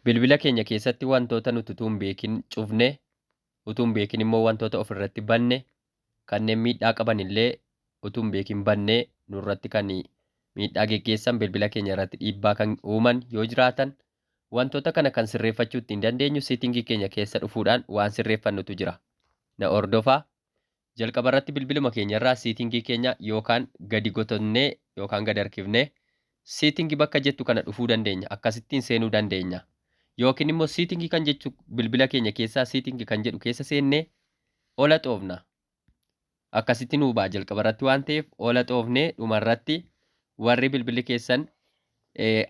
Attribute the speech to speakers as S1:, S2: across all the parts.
S1: Bilbila keenya keessatti wantoota nuti utuu hin beekin cufne, utuu hin beekin immoo wantoota ofirratti banne, kanneen miidhaa qaban illee utuu hin beekin bannee nurratti kan miidhaa geggeessan bilbila keenya irratti dhiibbaa kan uuman yoo jiraatan wantoota kana kan sirreeffachuu ittiin dandeenyu seetingii keenya keessa dhufuudhaan waan sirreeffannutu jira. Na hordofaa. Jalqaba irratti bilbiluma keenya irraa seetingii keenya yookaan gadi gotonnee yookaan gadi harkifnee seetingii bakka jettu kana dhufuu dandeenya. Akkasittiin seenuu dandeenya. Yookiin immoo seetingii kan jechu bilbila keenya keessaa seetingii kan jedhu keessa seennee ola xoofna. Akkasitti nuu ba'a jalqaba irratti waan ta'eef ola xoofnee dhumarratti warri bilbilli keessan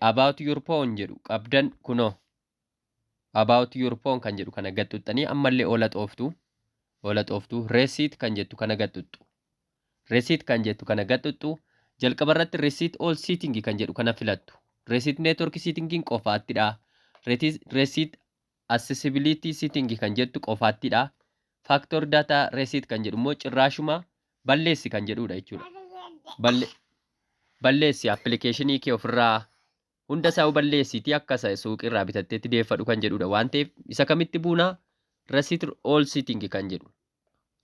S1: about your phone jedhu qabdan kunoo about your phone kan jedhu kana gaxxuxxanii ammallee ola xooftu. Ola xooftu receipt kan jettu kana gaxxuxxu. Receipt kan jettu kana gaxxuxxu jalqaba irratti receipt all setting kan jedhu kana filattu. Receipt network setting qofaattidha. Receipt accessibility setting kan jettu qofaattidha. Factor data receipt kan jedhu immoo cirraashuma balleessi kan jedhudha jechuudha. Balleessi applicationii kee ofirraa hunda isaa balleessiitii akka suuqirraa bitatteetti deeffadhu kan jedhudha waan ta'eef isa kamitti buunaa? Receipt all setting kan jedhu.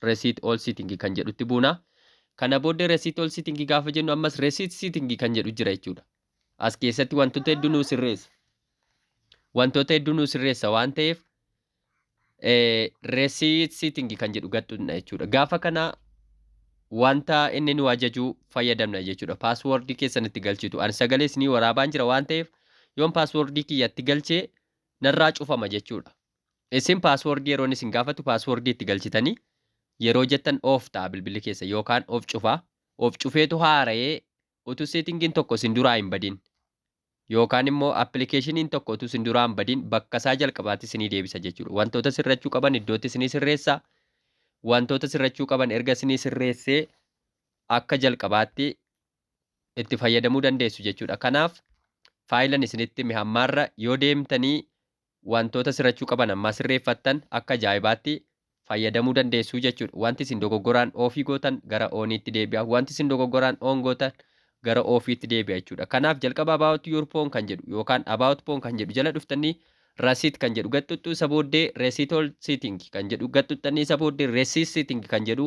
S1: Receipt all setting kan jedhutti buuna. Kana booddee receipt all setting gaafa jennu ammas receipt setting kan jedhu jira jechuudha. As keessatti wantoota hedduu nuu sirreessa. Wantoota hedduu nuu sirreessa waan ta'eef receipt setting kan jedhu gaxxuudha jechuudha. Gaafa kana wanta inni nu ajaju fayyadamna jechuudha. Password keessan itti galchitu. Ani sagalee isinii waraabaan jira waan ta'eef yoon password kiyyatti galchee narraa cufama jechuudha. Isin password yeroon isin gaafatu password itti galchitanii yeroo jettan of ta'a bilbilli keessa yookaan of cufaa. Of cufeetu haara'ee utuu seetingiin tokko isin duraa hin badin yookaan immoo appilikeeshiniin tokko utuu isin duraa hin badin bakka isaa jalqabaatti isinii deebisa jechuudha. Wantoota sirrachuu qaban iddootti isinii sirreessa. Wantoota sirrachuu qaban erga isinii sirreessee akka jalqabaatti itti fayyadamuu dandeessu jechuudha. Kanaaf faayilan isinitti mihammaarra yoo deemtanii wantoota sirrachuu qaban ammaa sirreeffattan akka ajaa'ibaatti fayyadamuu dandeessu jechuudha. Wanti isin dogoggoraan oofii gootan gara ooniitti deebi'a. Wanti isin dogoggoraan oon gootan gara oofiitti deebi'a jechuudha. Kanaaf jalqaba about your phone kan jedhu yookaan about phone kan jedhu jala dhuftanii receipt kan jedhu gaxxuxxuu isa booddee receipt all setting kan jedhu gaxxuxxanii isa booddee receipt setting kan jedhu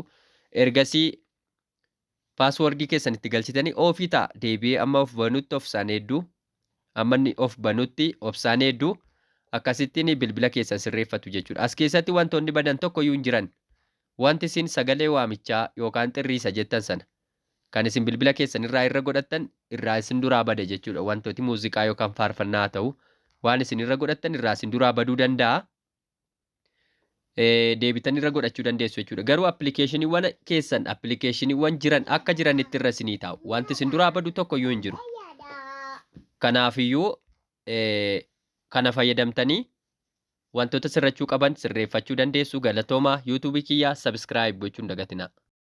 S1: ergasii passwordii keessan itti galchitanii oofii ta'a. Deebi'ee amma of banutti of isaan hedduu amma inni of banutti of isaan hedduu akkasittiin bilbila keessan sirreeffatu jechuudha. As keessatti wantoonni badan tokko iyyuu hin jiran. Wanti isin sagalee waamichaa yookaan xirriisa jettan sana kan isin bilbila keessan irra godhattan irraa isin duraa bada jechuudha. Wantooti muuziqaa yookaan faarfannaa haa ta'u waan isin irra godhattan irraa isin duraa baduu danda'a. Deebitan irra godhachuu dandeessu jechuudha. Garuu appilikeeshiniiwwan keessan appilikeeshiniiwwan jiran akka jiranitti irra isinii taa'u. Wanti isin duraa badu tokko iyyuu hin jiru. Kanaafiyyuu kana fayyadamtanii wantoota sirrachuu qaban sirreeffachuu dandeessu. Galatoomaa. YouTube kiyyaa subscribe gochuun dagatinaa.